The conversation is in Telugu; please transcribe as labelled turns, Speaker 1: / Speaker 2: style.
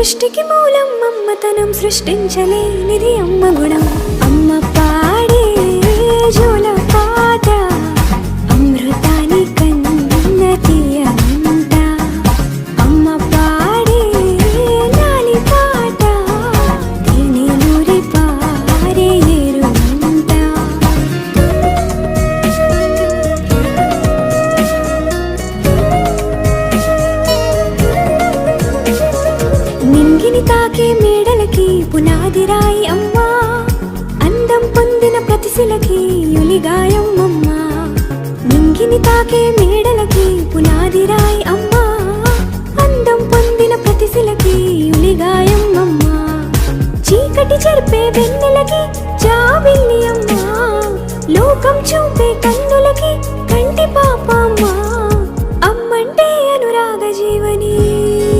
Speaker 1: సృష్టికి మూలం అమ్మతనం, సృష్టించలేనిది అమ్మ గుణం. అమ్మ పాడే జోల పాట అమృతాని కన్న తీయనంట. అమ్మ పాడే లాలి పాట తేనె నూరి పారే ఏరునంట. నింగిని తాకే మేడలకి పునాది రాయి అమ్మా, అందం పొందిన ప్రతిశిలకి యులిగాయం అమ్మా. నింగిని తాకే మేడలకి పునాది రాయి అమ్మా, అందం పొందిన ప్రతిశిలకి యులిగాయం అమ్మా. చీకటి చెరిపే వెన్నెలకి జాబిల్లి అమ్మా, లోకం చూపే కన్నులకి